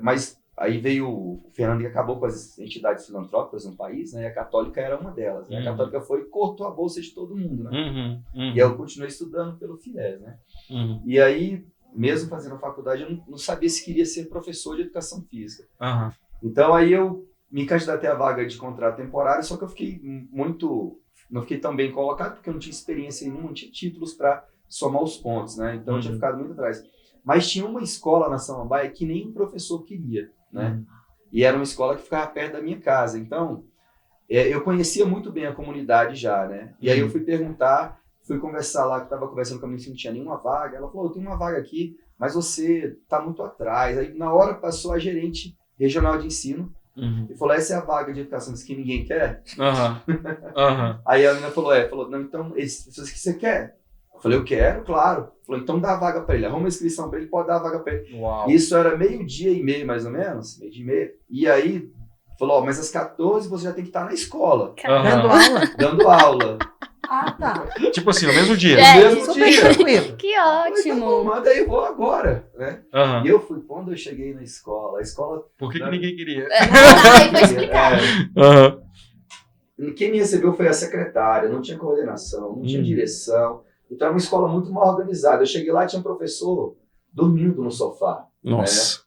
mas aí veio o Fernando, que acabou com as entidades filantrópicas no país, né? E a Católica era uma delas, né? A Católica foi e cortou a bolsa de todo mundo, né? E aí eu continuei estudando pelo FIES, né? E aí, mesmo fazendo faculdade, eu não sabia se queria ser professor de educação física. Então aí eu me candidatei à vaga de contrato temporário, só que eu fiquei não fiquei tão bem colocado, porque eu não tinha experiência nenhuma, não tinha títulos para somar os pontos, né? Então eu tinha ficado muito atrás. Mas tinha uma escola na Samambaia que nem o professor queria, né? E era uma escola que ficava perto da minha casa. Então, eu conhecia muito bem a comunidade já, né? E aí eu fui conversar lá, que estava conversando com a menina que não tinha nenhuma vaga. Ela falou, eu tenho uma vaga aqui, mas você está muito atrás. Aí na hora passou a gerente regional de ensino e falou, essa é a vaga de educação que ninguém quer? Aí a menina falou, não, então, isso que você quer? Eu falei, eu quero, claro. Falou, então dá a vaga para ele, arruma uma inscrição para ele, pode dar a vaga para ele. Uau. Isso era 12:30, mais ou menos, 12:30. E aí, falou, mas às 14 você já tem que estar na escola, Dando aula? dando aula. Ah, tá. Tipo assim, no mesmo dia. No mesmo Super dia. tranquilo. Que Eu falei, tá bom, ótimo. manda aí, eu vou agora, né? Aham. E eu fui, quando eu cheguei na escola, a escola... Por que ninguém queria? Aí foi explicado. Aham. Quem me recebeu foi a secretária, não tinha coordenação, não tinha direção. Então era uma escola muito mal organizada. Eu cheguei lá e tinha um professor dormindo no sofá. Nossa.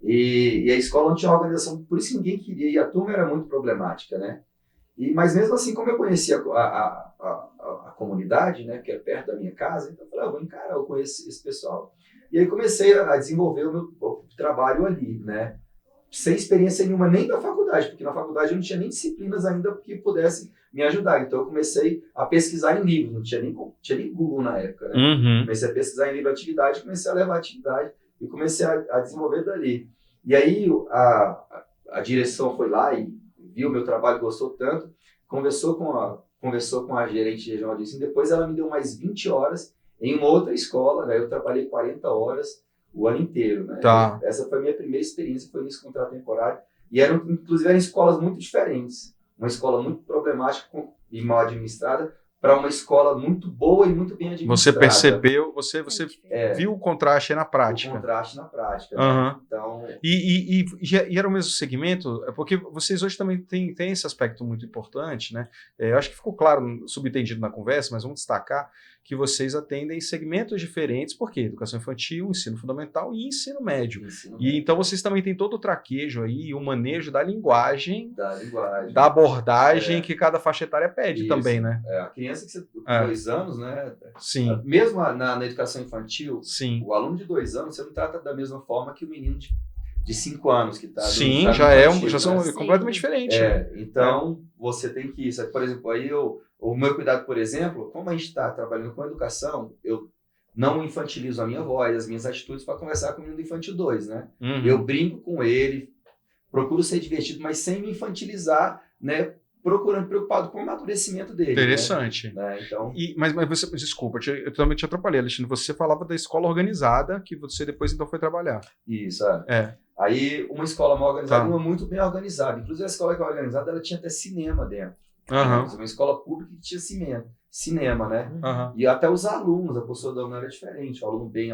E a escola não tinha organização, por isso que ninguém queria. E a turma era muito problemática, né? Mas mesmo assim, como eu conhecia a comunidade, né, que era perto da minha casa, então eu falei, eu vou encarar, eu conheço esse pessoal. E aí comecei a desenvolver o meu trabalho ali, né? Sem experiência nenhuma, nem da faculdade, porque na faculdade eu não tinha nem disciplinas ainda que pudessem me ajudar. Então eu comecei a pesquisar em livros, não tinha nem Google na época, né? Uhum. Comecei a pesquisar em livro de atividade, comecei a levar atividade e comecei a desenvolver dali. E aí a direção foi lá e viu o meu trabalho, gostou tanto, conversou com a gerente regional de ensino, depois ela me deu mais 20 horas em uma outra escola, né? Eu trabalhei 40 horas o ano inteiro, né? Tá. Essa foi a minha primeira experiência, foi nesse contrato temporário, e inclusive eram escolas muito diferentes, uma escola muito problemática e mal administrada, para uma escola muito boa e muito bem administrada. Você percebeu, você É, viu o contraste aí na o prática. contraste na prática. Né? Aham. Então, E era o mesmo segmento? É porque vocês hoje também têm esse aspecto muito importante, né? Eu acho que ficou claro, subentendido na conversa, mas vamos destacar que vocês atendem segmentos diferentes, porque educação infantil, ensino fundamental e ensino médio. E então vocês também têm todo o traquejo aí, o manejo da linguagem, da abordagem que cada faixa etária pede também, né? A criança que com 2 anos, né? Sim. Mesmo na educação infantil, Sim. o aluno de 2 anos, você não trata da mesma forma que o menino de 5 anos que está. Sim, tá já são Sim. completamente diferentes. Então, você tem que isso. Por exemplo, aí o meu cuidado, por exemplo, como a gente está trabalhando com educação, eu não infantilizo a minha voz, as minhas atitudes para conversar com o menino do infantil 2, né? Uhum. Eu brinco com ele, procuro ser divertido, mas sem me infantilizar, né? Preocupado com o amadurecimento dele. Interessante. Né? Então... Mas você, desculpa, eu também te atrapalhei, Alexandre. Você falava da escola organizada, que você depois então foi trabalhar. Isso, Aí uma escola mal organizada e uma muito bem organizada. Inclusive a escola que é organizada, ela tinha até cinema dentro. Uhum. Uma escola pública que tinha cinema, né? Uhum. E até os alunos, a postura do aluno era diferente. O aluno bem,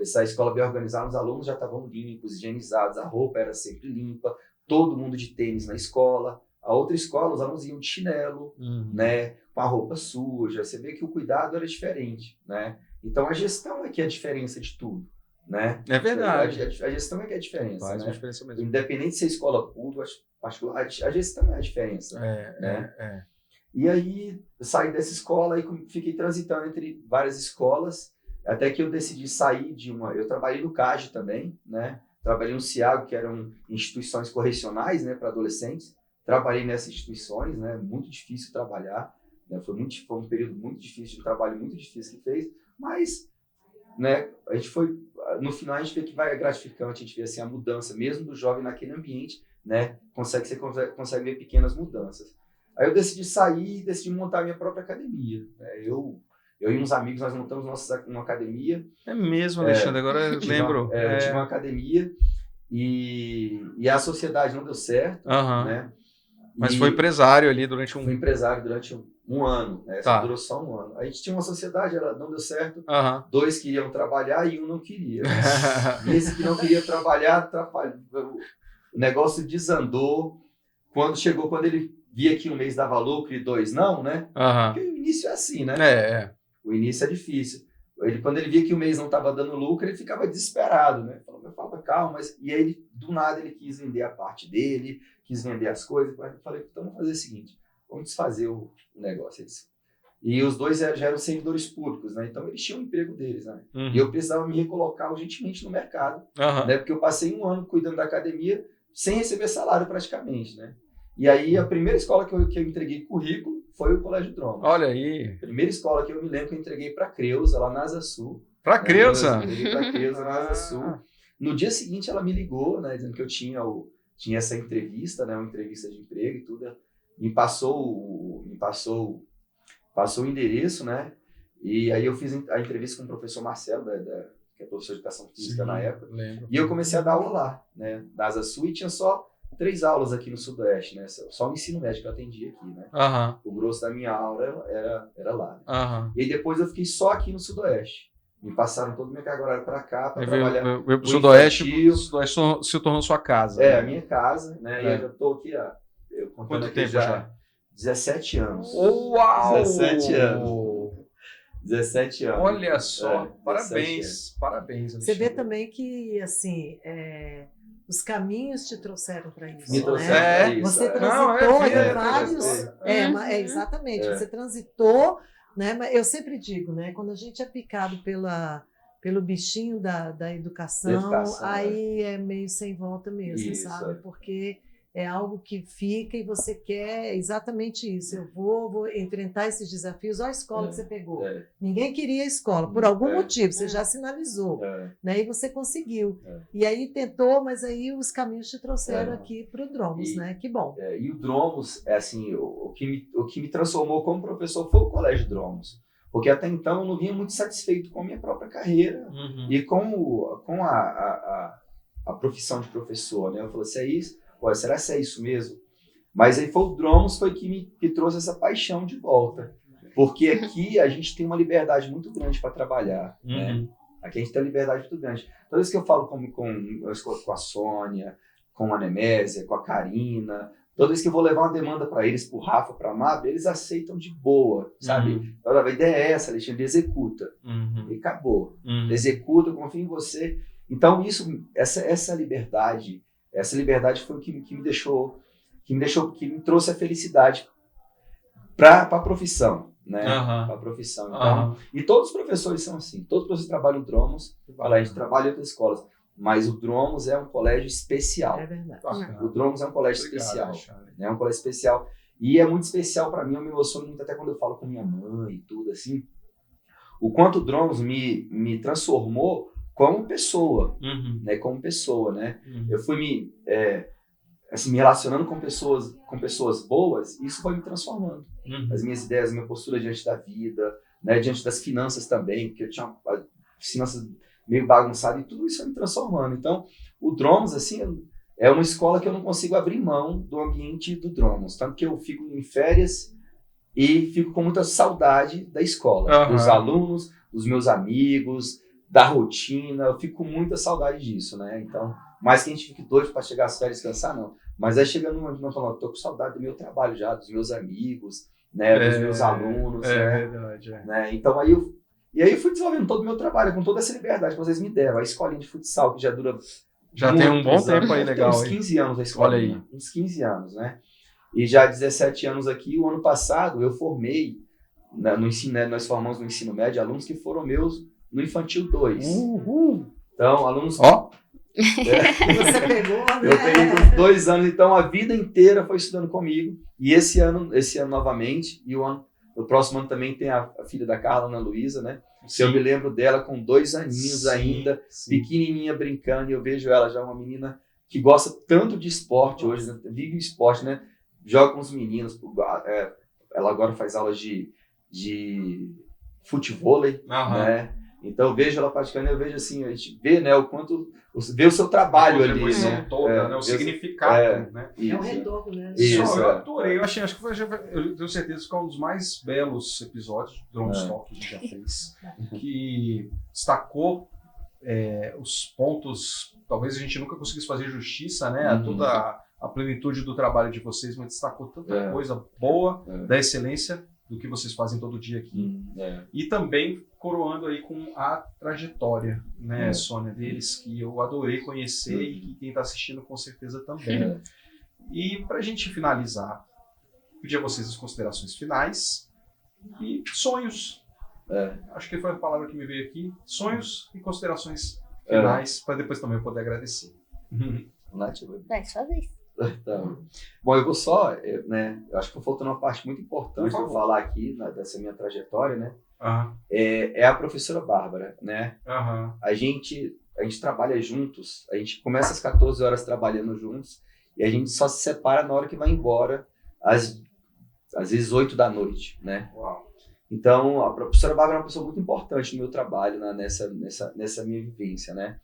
essa escola bem organizada, os alunos já estavam limpos, higienizados, a roupa era sempre limpa, todo mundo de tênis na escola. A outra escola, os alunos iam de chinelo, né? Com a roupa suja. Você vê que o cuidado era diferente, né? Então a gestão é que é a diferença de tudo, né? É verdade. A gestão é que é a diferença, Faz né? uma diferença mesmo. Independente de ser escola pública, particular, a gestão é a diferença. Né? E aí, eu saí dessa escola e fiquei transitando entre várias escolas, até que eu decidi sair de uma... Eu trabalhei no CAGE também, né? Trabalhei no CIAGO, que eram instituições correcionais, né, para adolescentes. Trabalhei nessas instituições, né? Muito difícil trabalhar, né? Foi um período muito difícil, de um trabalho muito difícil que fez, mas, né, a gente foi... No final, a gente vê que vai gratificante, a gente vê assim, a mudança, mesmo do jovem naquele ambiente, né? Você consegue ver pequenas mudanças. Aí eu decidi sair e decidi montar a minha própria academia. Eu e uns amigos, nós montamos uma academia. É mesmo, Alexandre, agora eu lembro. Eu tive uma academia e a sociedade não deu certo, né? Mas foi empresário ali durante Fui empresário durante um ano, né? Tá. Durou só um ano. A gente tinha uma sociedade, ela não deu certo. 2 queriam trabalhar e um não queria. E esse que não queria trabalhar, atrapalhou. O negócio desandou. Quando ele via que um mês dava lucro e 2 não, né? Porque o início é assim, né? O início é difícil. Quando ele via que o mês não estava dando lucro, ele ficava desesperado, né? Falava, calma, e aí, do nada, ele quis vender a parte dele, quis vender as coisas. Eu falei, então vamos fazer o seguinte, vamos desfazer o negócio. E os 2 já eram servidores públicos, né? Então eles tinham o emprego deles, né? E eu precisava me recolocar urgentemente no mercado, né? Porque eu passei um ano cuidando da academia, sem receber salário praticamente, né? E aí a primeira escola que eu entreguei currículo foi o Colégio Dromos. Olha aí. Primeira escola que eu me lembro que eu entreguei para Creuza, lá na Asa Sul. Pra Creuza? Eu entreguei para Creuza, na Asa Sul. No dia seguinte ela me ligou, né, dizendo que eu tinha essa entrevista, né, uma entrevista de emprego e tudo. Me passou o endereço, né? E aí eu fiz a entrevista com o professor Marcelo, que é professor de educação física na época. Lembro. E eu comecei a dar aula lá, né, na Asa Sul, e tinha só 3 aulas aqui no Sudoeste, né? Só o ensino médio que eu atendia aqui, né? O grosso da minha aula era lá. Né? E aí depois eu fiquei só aqui no Sudoeste. Me passaram toda a minha carga horária para cá, para trabalhar. O Sudoeste se tornou sua casa. A minha casa, né? E eu já estou aqui, eu contando Quanto aqui tempo já? 17 anos. Uau! 17 anos. 17 anos. Olha só, parabéns. Parabéns, Você vê também que, assim, os caminhos te trouxeram para isso. Me trouxeram né? para isso. Você transitou em vários. Exatamente, É. você transitou, né? Mas eu sempre digo, né? Quando a gente é picado pelo bichinho da educação, aí é meio sem volta mesmo, Isso, sabe? Porque é algo que fica e você quer exatamente isso. Eu vou enfrentar esses desafios. Olha a escola que você pegou. Ninguém queria a escola, por algum motivo, você já sinalizou, né? E você conseguiu. E aí tentou, mas aí os caminhos te trouxeram aqui para o Dromos, né? Que bom. E o Dromos, assim, o que me transformou como professor foi o Colégio Dromos. Porque até então eu não vinha muito satisfeito com a minha própria carreira e com a profissão de professor, né? Eu falei, se é isso, será que é isso mesmo? Mas aí foi o Dromos que me trouxe essa paixão de volta. Porque aqui a gente tem uma liberdade muito grande para trabalhar. Né? Aqui a gente tem uma liberdade muito grande. Toda vez que eu falo com a Sônia, com a Nemésia, com a Karina, toda vez que eu vou levar uma demanda para eles, para o Rafa, para a Mab, eles aceitam de boa, sabe? A ideia é essa, Alexandre, executa. E acabou. Executa, confia em você. Então, essa liberdade foi o que me trouxe a felicidade para a profissão, né? Para a profissão. Então, e todos os professores são assim. Todos os professores trabalham no Dromos. A gente trabalha em outras escolas. Mas o Dromos é um colégio especial. É verdade. O Dromos é um colégio especial. É um colégio especial. E é muito especial para mim. Eu me emociono muito até quando eu falo com minha mãe e tudo assim. O quanto o Dromos me transformou como pessoa, né? Como pessoa, né? Eu fui me relacionando com pessoas boas, e isso foi me transformando. As minhas ideias, a minha postura diante da vida, né? Diante das finanças também, porque eu tinha finanças meio bagunçadas, e tudo isso foi me transformando. Então, o Dromos, assim, é uma escola que eu não consigo abrir mão do ambiente do Dromos. Tanto que eu fico em férias e fico com muita saudade da escola, dos alunos, dos meus amigos, da rotina, eu fico com muita saudade disso, né? Então, mais que a gente fique doido para chegar às férias e descansar, não. Mas aí chegando no momento, falando, tô com saudade do meu trabalho já, dos meus amigos, né? Dos meus alunos, né? Verdade, né? Então, aí eu fui desenvolvendo todo o meu trabalho, com toda essa liberdade que vocês me deram. A escolinha de futsal, que já dura... Já tem um bom tempo aí, legal. Tem uns 15 anos a escolinha. Olha aí. Uns 15 anos, né? E já há 17 anos aqui, o ano passado, eu formei, no ensino, né? Nós formamos no ensino médio alunos que foram meus no Infantil 2. Então, alunos... Você pegou, né? Eu peguei por 2 anos, então a vida inteira foi estudando comigo. E esse ano novamente, e o próximo ano também tem a filha da Carla, Ana Luísa, né? Se eu me lembro dela com 2 aninhos ainda, pequenininha, brincando, e eu vejo ela já uma menina que gosta tanto de esporte hoje, né? Vive o esporte, né? Joga com os meninos, ela agora faz aulas de futevôlei, né? Então eu vejo ela praticando, eu vejo assim, a gente vê, né, o quanto, vê o seu trabalho ali, né? Toda, né? O significado, né? É um retorno, né? Eu adorei, eu acho que eu tenho certeza que é um dos mais belos episódios do Dromos Talk que a gente já fez, que destacou os pontos, talvez a gente nunca conseguisse fazer justiça, né, a toda a plenitude do trabalho de vocês, mas destacou tanta coisa boa, da excelência do que vocês fazem todo dia aqui. E também coroando aí com a trajetória, né, Sônia, deles, que eu adorei conhecer e que quem está assistindo com certeza também. E para a gente finalizar, pedir a vocês as considerações finais e sonhos. Acho que foi a palavra que me veio aqui. Sonhos e considerações finais, para depois também eu poder agradecer. Nath, Vai, sua vez. Então, bom, eu vou só, né, eu acho que faltou uma parte muito importante para falar aqui, dessa minha trajetória, né, é a professora Bárbara, né, a gente trabalha juntos, a gente começa às 14 horas trabalhando juntos e a gente só se separa na hora que vai embora, às vezes 8 da noite, né. Uau. Então, a professora Bárbara é uma pessoa muito importante no meu trabalho, né, nessa minha vivência, né.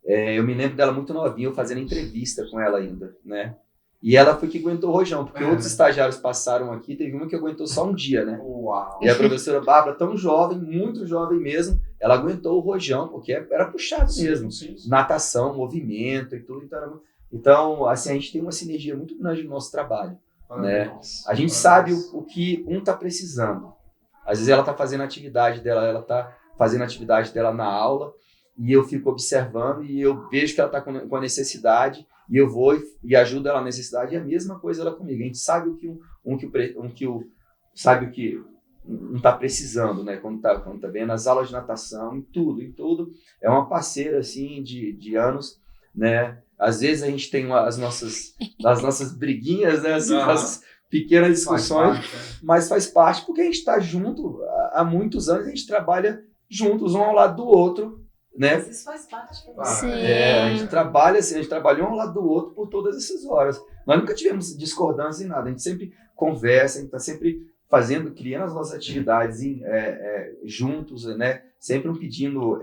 Eu me lembro dela muito novinha, eu fazendo entrevista com ela ainda, né? E ela foi que aguentou o rojão, porque outros estagiários passaram aqui, teve uma que aguentou só um dia, né? Uau. E a professora Bárbara, tão jovem, muito jovem mesmo, ela aguentou o rojão, porque era puxado mesmo. Sim. Natação, movimento e tudo. Então, assim, a gente tem uma sinergia muito grande no nosso trabalho, né? A gente sabe o que um está precisando. Às vezes ela está fazendo a atividade dela, na aula, e eu fico observando e eu vejo que ela está com a necessidade e eu vou e ajudo ela na necessidade, e a mesma coisa ela comigo. A gente sabe o que sabe o que um está precisando, né? Quando tá vendo nas aulas de natação, em tudo. É uma parceira, assim, de anos, né? Às vezes a gente tem as nossas briguinhas, né? As nossas pequenas discussões, mas faz parte porque a gente está junto há muitos anos, a gente trabalha juntos, um ao lado do outro, né? Mas isso faz parte. Sim. A gente trabalha assim, a gente trabalhou um ao lado do outro por todas essas horas. Nós nunca tivemos discordância em nada, a gente sempre conversa, a gente está sempre criando as nossas atividades juntos, né? Sempre um pedindo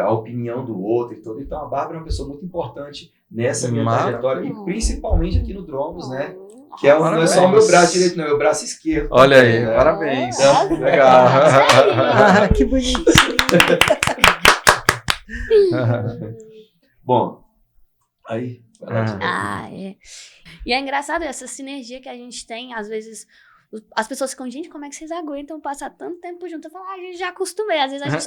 a opinião do outro e tudo. Então a Bárbara é uma pessoa muito importante nessa minha trajetória, e principalmente aqui no Dromus, né? Que não é só o meu braço direito, não, é o braço esquerdo. Olha aí, né? parabéns. Legal. Que bonitinho. Bom, aí... E é engraçado essa sinergia que a gente tem, às vezes as pessoas ficam, gente, como é que vocês aguentam passar tanto tempo junto? Eu falo, a gente já acostumei, às vezes a gente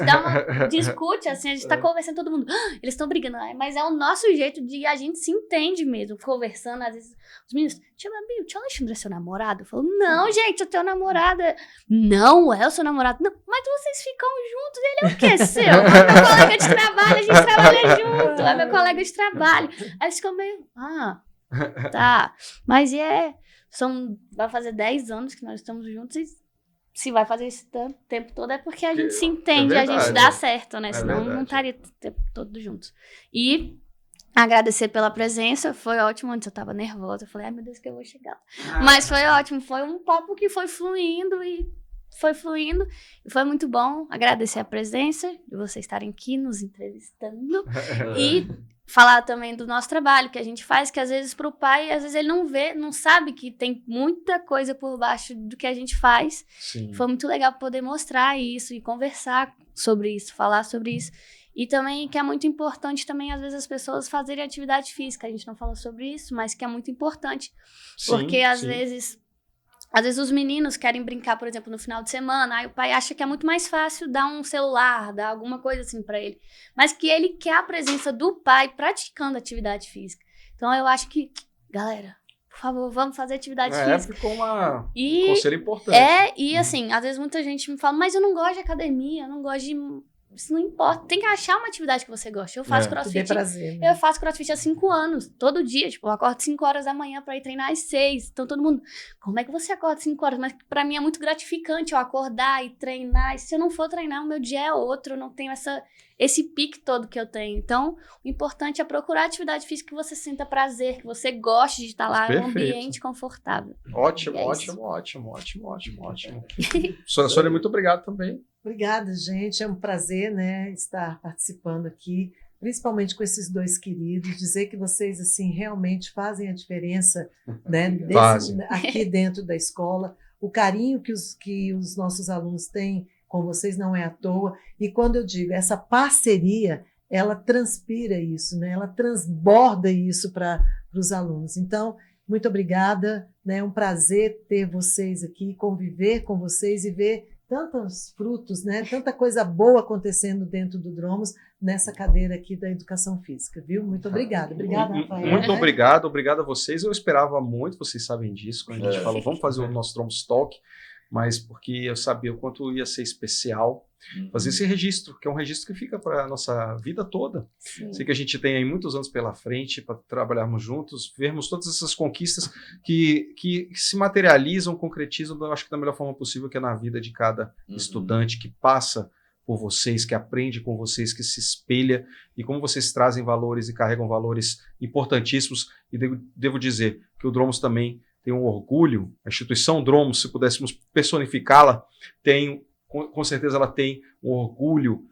discute, assim, a gente tá conversando, todo mundo, eles estão brigando, mas é o nosso jeito de, a gente se entende mesmo, conversando, às vezes, os meninos, tio Alexandre é seu namorado? Eu falo, não, gente, eu tenho namorada. Não é o seu namorado? Não, mas vocês ficam juntos, ele é o quê, seu? É meu colega de trabalho, a gente trabalha junto, é meu colega de trabalho. Aí eles ficam meio, tá, mas vai fazer 10 anos que nós estamos juntos e se vai fazer esse tempo todo é porque a gente se entende, a gente dá certo, né? Senão não estaria o tempo todo juntos. E agradecer pela presença, foi ótimo. Antes eu tava nervosa, eu falei, ai meu Deus, que eu vou chegar. Mas foi ótimo, foi um papo que foi fluindo e foi muito bom. Agradecer a presença de vocês estarem aqui nos entrevistando e falar também do nosso trabalho que a gente faz, que às vezes para o pai, às vezes ele não sabe que tem muita coisa por baixo do que a gente faz. Sim. Foi muito legal poder mostrar isso e conversar sobre isso, falar sobre isso. E também que é muito importante também, às vezes, as pessoas fazerem atividade física. A gente não falou sobre isso, mas que é muito importante. Porque às vezes os meninos querem brincar, por exemplo, no final de semana, aí o pai acha que é muito mais fácil dar um celular, dar alguma coisa assim pra ele. Mas que ele quer a presença do pai praticando atividade física. Então eu acho que, galera, por favor, vamos fazer atividade física. Ficou um conselho importante. E assim, às vezes muita gente me fala, mas eu não gosto de academia, eu não gosto de... Isso não importa, tem que achar uma atividade que você gosta. Eu faço crossfit. Prazer, né? Eu faço crossfit há 5 anos, todo dia. Tipo, eu acordo 5 horas da manhã pra ir treinar às 6. Então todo mundo, como é que você acorda 5 horas? Mas pra mim é muito gratificante eu acordar e treinar. E se eu não for treinar, o meu dia é outro. Eu não tenho esse pique todo que eu tenho. Então, o importante é procurar atividade física que você sinta prazer, que você goste de estar lá, em um ambiente confortável. Ótimo. Sônia, muito obrigado também. Obrigada, gente. É um prazer, né, estar participando aqui, principalmente com esses dois queridos, dizer que vocês assim realmente fazem a diferença, né, aqui dentro da escola. O carinho que os nossos alunos têm com vocês não é à toa. E quando eu digo essa parceria, ela transpira isso, né? Ela transborda isso para os alunos. Então, muito obrigada, né? É um prazer ter vocês aqui, conviver com vocês e ver tantos frutos, né? Tanta coisa boa acontecendo dentro do Dromus nessa cadeira aqui da educação física, viu? Muito obrigada. Obrigada, Rafael. Muito obrigado a vocês. Eu esperava muito, vocês sabem disso, quando a gente falou, vamos fazer o nosso Dromus Talk, mas porque eu sabia o quanto ia ser especial fazer esse registro, que é um registro que fica para a nossa vida toda. Sim. Sei que a gente tem aí muitos anos pela frente para trabalharmos juntos, vermos todas essas conquistas que se materializam, concretizam, eu acho que da melhor forma possível, que é na vida de cada estudante que passa por vocês, que aprende com vocês, que se espelha, e como vocês trazem valores e carregam valores importantíssimos. E devo dizer que o Dromos também tem um orgulho, a instituição Dromos, se pudéssemos personificá-la, com certeza ela tem um orgulho,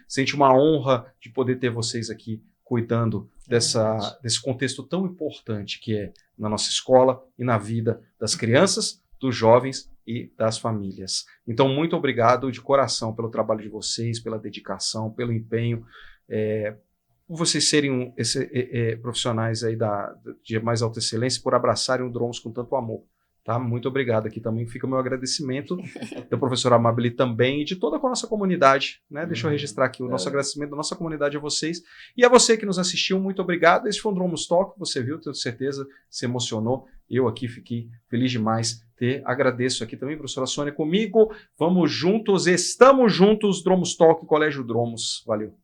sente uma honra de poder ter vocês aqui cuidando desse contexto tão importante que é na nossa escola e na vida das crianças, dos jovens e das famílias. Então, muito obrigado de coração pelo trabalho de vocês, pela dedicação, pelo empenho, por vocês serem profissionais aí de mais alta excelência, por abraçarem o Dromos com tanto amor. Tá? Muito obrigado. Aqui também fica o meu agradecimento da professora Amabile também e de toda a nossa comunidade. Né? Deixa eu registrar aqui o nosso agradecimento da nossa comunidade a vocês. E a você que nos assistiu, muito obrigado. Esse foi um Dromos Talk, você viu, tenho certeza, se emocionou. Eu aqui fiquei feliz demais. Agradeço aqui também, professora Sônia, comigo. Vamos juntos, estamos juntos, Dromos Talk, Colégio Dromos. Valeu.